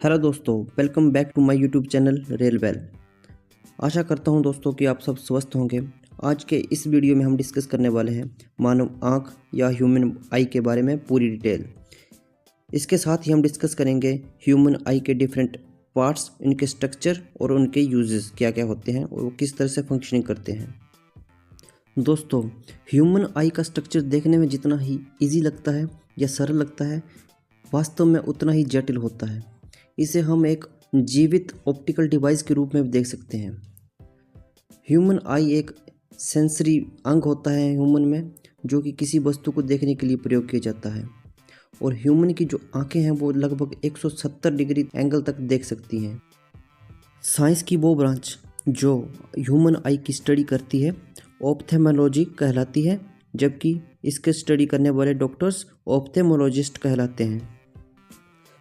Hello दोस्तों, welcome back to my YouTube channel real well. आशा करता हूं दोस्तों कि आप सब स्वस्थ होंगे। आज के इस वीडियो में हम डिस्कस करने वाले हैं मानव आँख या ह्यूमन आई के बारे में पूरी डिटेल। इसके साथ ही हम डिस्कस करेंगे ह्यूमन आई के डिफरेंट पार्ट्स, इनके स्ट्रक्चर और उनके यूजेस क्या क्या होते हैं और वो किस तरह से फंक्शनिंग करते हैं। दोस्तों, ह्यूमन आई का स्ट्रक्चर देखने में जितना ही इजी लगता है या सरल लगता है, वास्तव में उतना ही जटिल होता है। इसे हम एक जीवित ऑप्टिकल डिवाइस के रूप में भी देख सकते हैं। ह्यूमन आई एक सेंसरी अंग होता है ह्यूमन में, जो कि किसी वस्तु को देखने के लिए प्रयोग किया जाता है। और ह्यूमन की जो आंखें हैं वो लगभग 170 डिग्री एंगल तक देख सकती हैं। साइंस की वो ब्रांच जो ह्यूमन आई की स्टडी करती है ऑप्थेमोलॉजी कहलाती है, जबकि इसके स्टडी करने वाले डॉक्टर्स ऑप्थेमोलॉजिस्ट कहलाते हैं।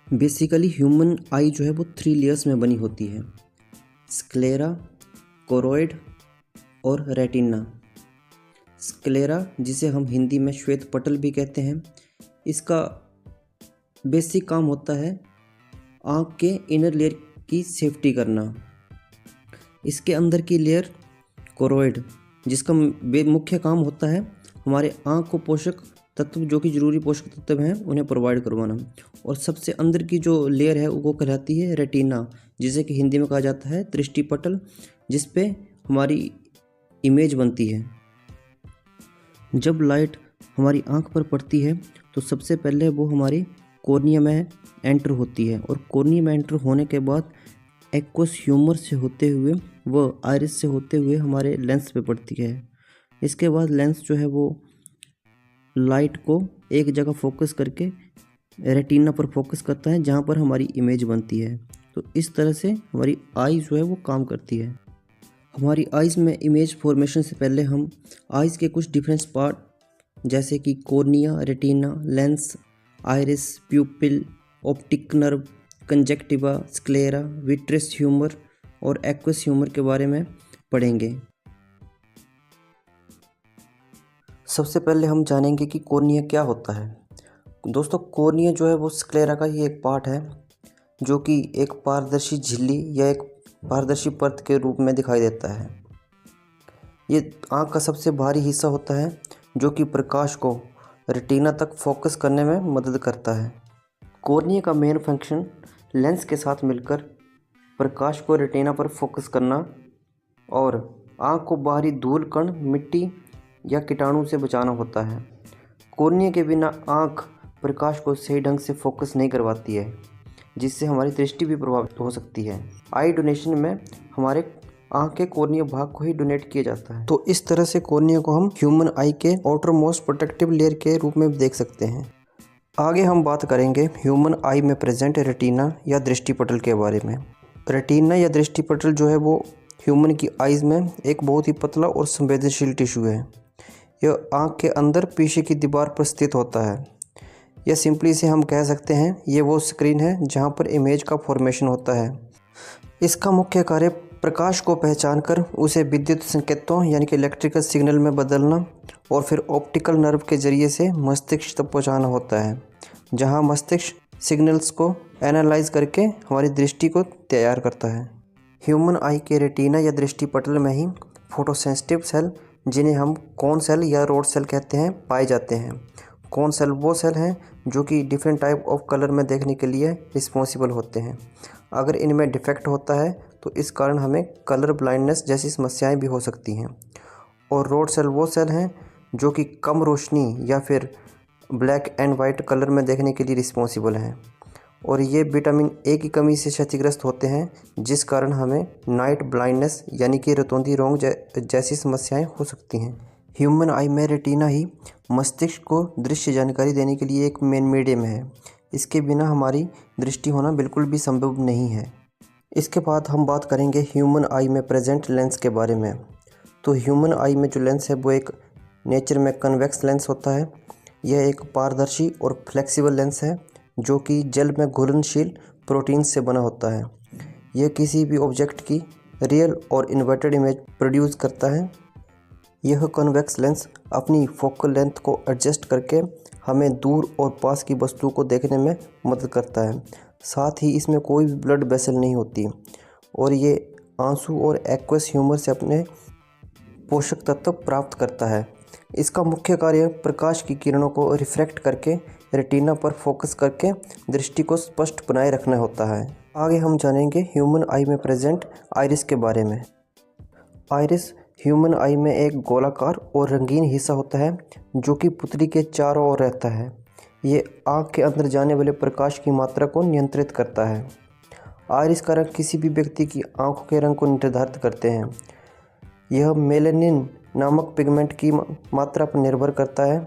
बेसिकली ह्यूमन आई जो है वो 3 लेयर्स में बनी होती है: स्क्लेरा, कोरोइड और रेटिना। स्क्लेरा, जिसे हम हिंदी में श्वेत पटल भी कहते हैं, इसका बेसिक काम होता है आँख के इनर लेयर की सेफ्टी करना। इसके अंदर की लेयर कोरोइड, जिसका मुख्य काम होता है हमारे आँख को पोषक तत्व, जो कि ज़रूरी पोषक तत्व हैं, उन्हें प्रोवाइड करवाना। और सबसे अंदर की जो लेयर है वो कहलाती है रेटिना, जिसे कि हिंदी में कहा जाता है दृष्टि पटल, जिस पे हमारी इमेज बनती है। जब लाइट हमारी आँख पर पड़ती है तो सबसे पहले वो हमारी कॉर्निया में एंटर होती है, और कॉर्निया में एंटर होने के बाद एक्वस ह्यूमर से होते हुए व आइरिस से होते हुए हमारे लेंस पे पड़ती है। इसके बाद लेंस जो है वो लाइट को एक जगह फोकस करके रेटिना पर फोकस करता है, जहाँ पर हमारी इमेज बनती है। तो इस तरह से हमारी आई जो है वो काम करती है। हमारी आइज़ में इमेज फॉर्मेशन से पहले हम आइज़ के कुछ डिफरेंट पार्ट, जैसे कि cornea, retina, lens, iris, pupil, optic nerve, conjunctiva, sclera, vitreous humour और एक्वस ह्यूमर के बारे में पढ़ेंगे। सबसे पहले हम जानेंगे कि कॉर्निया क्या होता है। दोस्तों, कॉर्निया जो है वो स्क्लेरा का ही एक पार्ट है, जो कि एक पारदर्शी झिल्ली या एक पारदर्शी परत के रूप में दिखाई देता है। ये आँख का सबसे भारी हिस्सा होता है, जो कि प्रकाश को रेटिना तक फोकस करने में मदद करता है। कॉर्निया का मेन फंक्शन लेंस के साथ मिलकर प्रकाश को रेटिना पर फोकस करना और आँख को बाहरी धूल कण, मिट्टी या कीटाणु से बचाना होता है। कॉर्निया के बिना आँख प्रकाश को सही ढंग से फोकस नहीं करवाती है, जिससे हमारी दृष्टि भी प्रभावित हो सकती है। आई डोनेशन में हमारे आँख के कॉर्निया भाग को ही डोनेट किया जाता है। तो इस तरह से कॉर्निया को हम ह्यूमन आई के आउटर मोस्ट प्रोटेक्टिव लेयर के रूप में देख सकते हैं। आगे हम बात करेंगे ह्यूमन आई में प्रेजेंट रेटिना या दृष्टिपटल के बारे में। रेटिना या दृष्टिपटल जो है वो ह्यूमन की आइज़ में एक बहुत ही पतला और संवेदनशील टिश्यू है। यह आँख के अंदर पीछे की दीवार पर स्थित होता है, या सिंपली से हम कह सकते हैं ये वो स्क्रीन है जहाँ पर इमेज का फॉर्मेशन होता है। इसका मुख्य कार्य प्रकाश को पहचान कर उसे विद्युत संकेतों यानी कि इलेक्ट्रिकल सिग्नल में बदलना और फिर ऑप्टिकल नर्व के जरिए से मस्तिष्क तक पहुँचाना होता है, जहाँ मस्तिष्क सिग्नल्स को एनालाइज करके हमारी दृष्टि को तैयार करता है। ह्यूमन आई के रेटिना या दृष्टिपटल में ही फोटोसेंसिटिव सेल, जिन्हें हम कोन सेल या रोड सेल कहते हैं, पाए जाते हैं। कोन सेल वो सेल हैं जो कि डिफरेंट टाइप ऑफ कलर में देखने के लिए रिस्पॉन्सिबल होते हैं। अगर इनमें डिफेक्ट होता है तो इस कारण हमें कलर ब्लाइंडनेस जैसी समस्याएं भी हो सकती हैं। और रोड सेल वो सेल हैं जो कि कम रोशनी या फिर ब्लैक एंड वाइट कलर में देखने के लिए रिस्पॉन्सिबल हैं, और ये विटामिन ए की कमी से क्षतिग्रस्त होते हैं, जिस कारण हमें नाइट ब्लाइंडनेस यानी कि रतौंधी रोग जैसी समस्याएं हो सकती हैं। ह्यूमन आई में रेटिना ही मस्तिष्क को दृश्य जानकारी देने के लिए एक मेन मीडियम है। इसके बिना हमारी दृष्टि होना बिल्कुल भी संभव नहीं है। इसके बाद हम बात करेंगे ह्यूमन आई में प्रेजेंट लेंस के बारे में। तो ह्यूमन आई में जो लेंस है वो एक नेचर में कन्वेक्स लेंस होता है। यह एक पारदर्शी और फ्लेक्सिबल लेंस है जो कि जल में घुलनशील प्रोटीन से बना होता है। यह किसी भी ऑब्जेक्ट की रियल और इन्वर्टेड इमेज प्रोड्यूस करता है। यह कन्वेक्स लेंस अपनी फोकल लेंथ को एडजस्ट करके हमें दूर और पास की वस्तुओं को देखने में मदद करता है। साथ ही इसमें कोई भी ब्लड वेसल नहीं होती और ये आंसू और एक्वस ह्यूमर से अपने पोषक तत्व प्राप्त करता है। इसका मुख्य कार्य प्रकाश की किरणों को रिफ्रैक्ट करके रेटिना पर फोकस करके दृष्टि को स्पष्ट बनाए रखना होता है। आगे हम जानेंगे ह्यूमन आई में प्रेजेंट आइरिस के बारे में। आइरिस ह्यूमन आई में एक गोलाकार और रंगीन हिस्सा होता है जो कि पुतली के चारों ओर रहता है। ये आँख के अंदर जाने वाले प्रकाश की मात्रा को नियंत्रित करता है। आइरिस का रंग किसी भी व्यक्ति की आँखों के रंग को निर्धारित करते हैं। यह मेलेनिन नामक पिगमेंट की मात्रा पर निर्भर करता है।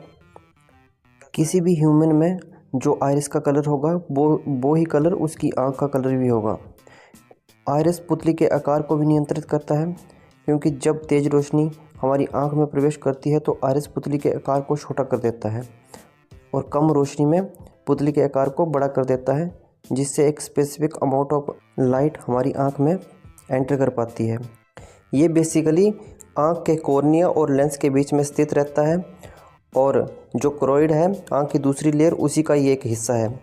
किसी भी ह्यूमन में जो आइरिस का कलर होगा वो ही कलर उसकी आँख का कलर भी होगा। आइरिस पुतली के आकार को भी नियंत्रित करता है, क्योंकि जब तेज़ रोशनी हमारी आँख में प्रवेश करती है तो आइरिस पुतली के आकार को छोटा कर देता है और कम रोशनी में पुतली के आकार को बड़ा कर देता है, जिससे एक स्पेसिफिक अमाउंट ऑफ लाइट हमारी आँख में एंटर कर पाती है। ये बेसिकली आँख के कॉर्निया और लेंस के बीच में स्थित रहता है और जो क्रोइड है आँख की दूसरी लेयर उसी का ये एक हिस्सा है।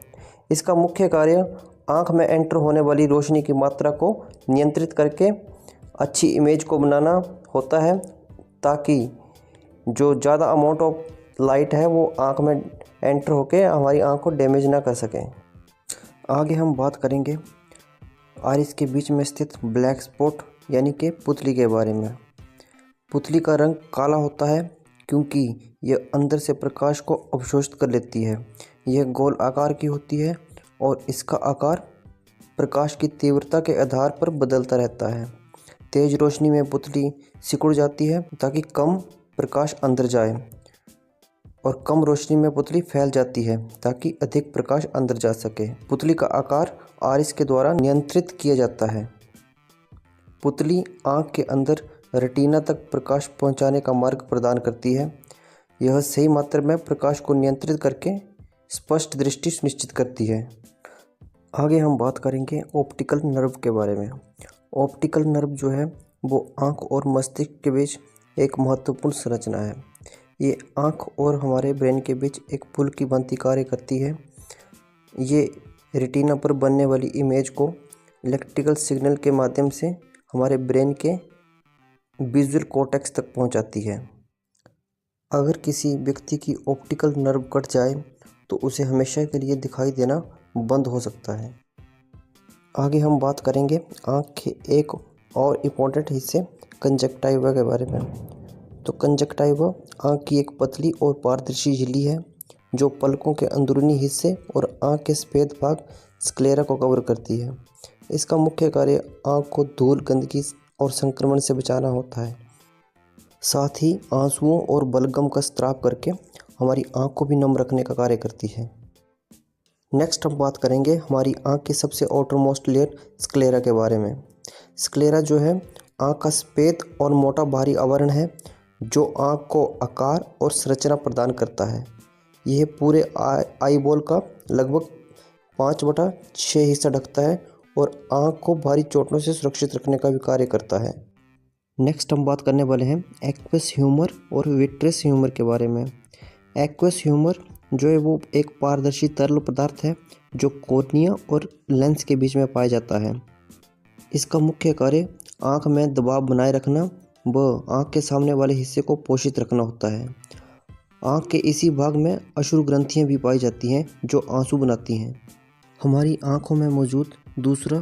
इसका मुख्य कार्य आँख में एंटर होने वाली रोशनी की मात्रा को नियंत्रित करके अच्छी इमेज को बनाना होता है, ताकि जो ज़्यादा अमाउंट ऑफ लाइट है वो आँख में एंटर होके हमारी आँख को डैमेज ना कर सकें। आगे हम बात करेंगे आइरिस के बीच में स्थित ब्लैक स्पॉट यानी कि पुतली के बारे में। पुतली का रंग काला होता है क्योंकि यह अंदर से प्रकाश को अवशोषित कर लेती है। यह गोल आकार की होती है और इसका आकार प्रकाश की तीव्रता के आधार पर बदलता रहता है। तेज़ रोशनी में पुतली सिकुड़ जाती है ताकि कम प्रकाश अंदर जाए और कम रोशनी में पुतली फैल जाती है ताकि अधिक प्रकाश अंदर जा सके। पुतली का आकार आइरिस के द्वारा नियंत्रित किया जाता है। पुतली आँख के अंदर रेटिना तक प्रकाश पहुँचाने का मार्ग प्रदान करती है। यह सही मात्रा में प्रकाश को नियंत्रित करके स्पष्ट दृष्टि सुनिश्चित करती है। आगे हम बात करेंगे ऑप्टिकल नर्व के बारे में। ऑप्टिकल नर्व जो है वो आँख और मस्तिष्क के बीच एक महत्वपूर्ण संरचना है। ये आँख और हमारे ब्रेन के बीच एक पुल की भांति कार्य करती है। ये रेटिना पर बनने वाली इमेज को इलेक्ट्रिकल सिग्नल के माध्यम से हमारे ब्रेन के विजुअल कॉर्टेक्स तक पहुंचाती है। अगर किसी व्यक्ति की ऑप्टिकल नर्व कट जाए तो उसे हमेशा के लिए दिखाई देना बंद हो सकता है। आगे हम बात करेंगे आँख के एक और इम्पोर्टेंट हिस्से कंजक्टाइवा के बारे में। तो कंजक्टाइवा आँख की एक पतली और पारदर्शी झिल्ली है जो पलकों के अंदरूनी हिस्से और आँख के सफ़ेद भाग स्क्लेरा को कवर करती है। इसका मुख्य कार्य आँख को धूल, गंदगी और संक्रमण से बचाना होता है। साथ ही आंसुओं और बलगम का स्त्राव करके हमारी आँख को भी नम रखने का कार्य करती है। नेक्स्ट हम बात करेंगे हमारी आँख की सबसे आउटरमोस्ट लेयर स्क्लेरा के बारे में। स्क्लेरा जो है आँख का सफ़ेद और मोटा बाहरी आवरण है जो आँख को आकार और संरचना प्रदान करता है। यह पूरे आईबॉल का लगभग 5/6 हिस्सा ढकता है और आँख को भारी चोटों से सुरक्षित रखने का भी कार्य करता है। नेक्स्ट हम बात करने वाले हैं एक्वस ह्यूमर और विट्रेस ह्यूमर के बारे में। एक्वस ह्यूमर जो है वो एक पारदर्शी तरल पदार्थ है जो कॉर्निया और लेंस के बीच में पाया जाता है। इसका मुख्य कार्य आँख में दबाव बनाए रखना व आँख के सामने वाले हिस्से को पोषित रखना होता है। आँख के इसी भाग में अश्रु ग्रंथियाँ भी पाई जाती हैं जो आंसू बनाती हैं। हमारी आँखों में मौजूद दूसरा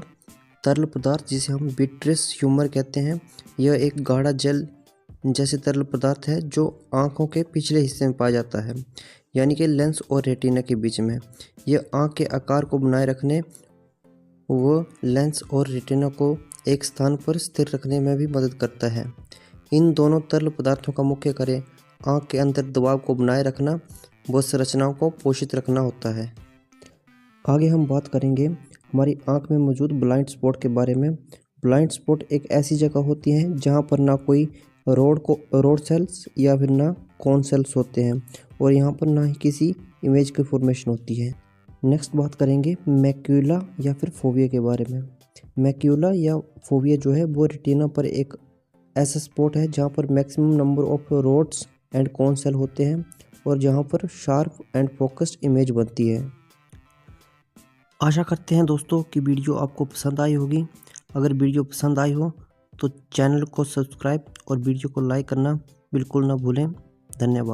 तरल पदार्थ जिसे हम विट्रेस ह्यूमर कहते हैं, यह एक गाढ़ा जेल जैसे तरल पदार्थ है जो आँखों के पिछले हिस्से में पाया जाता है, यानी कि लेंस और रेटिना के बीच में। यह आँख के आकार को बनाए रखने व लेंस और रेटिना को एक स्थान पर स्थिर रखने में भी मदद करता है। इन दोनों तरल पदार्थों का मुख्य कार्य आँख के अंदर दबाव को बनाए रखना व संरचनाओं को पोषित रखना होता है। आगे हम बात करेंगे हमारी आँख में मौजूद ब्लाइंड स्पॉट के बारे में। ब्लाइंड स्पॉट एक ऐसी जगह होती है जहाँ पर ना कोई रोड सेल्स या फिर ना कॉन सेल्स होते हैं और यहाँ पर ना ही किसी इमेज की फॉर्मेशन होती है। नेक्स्ट बात करेंगे मैक्यूला या फिर फोविया के बारे में। मैक्यूला या फोविया जो है वो रेटिना पर एक ऐसा स्पॉट है जहाँ पर maximum number of rods and cone cell होते हैं और जहाँ पर शार्प एंड फोकस्ड इमेज बनती है। आशा करते हैं दोस्तों कि वीडियो आपको पसंद आई होगी। अगर वीडियो पसंद आई हो तो चैनल को सब्सक्राइब और वीडियो को लाइक करना बिल्कुल ना भूलें। धन्यवाद।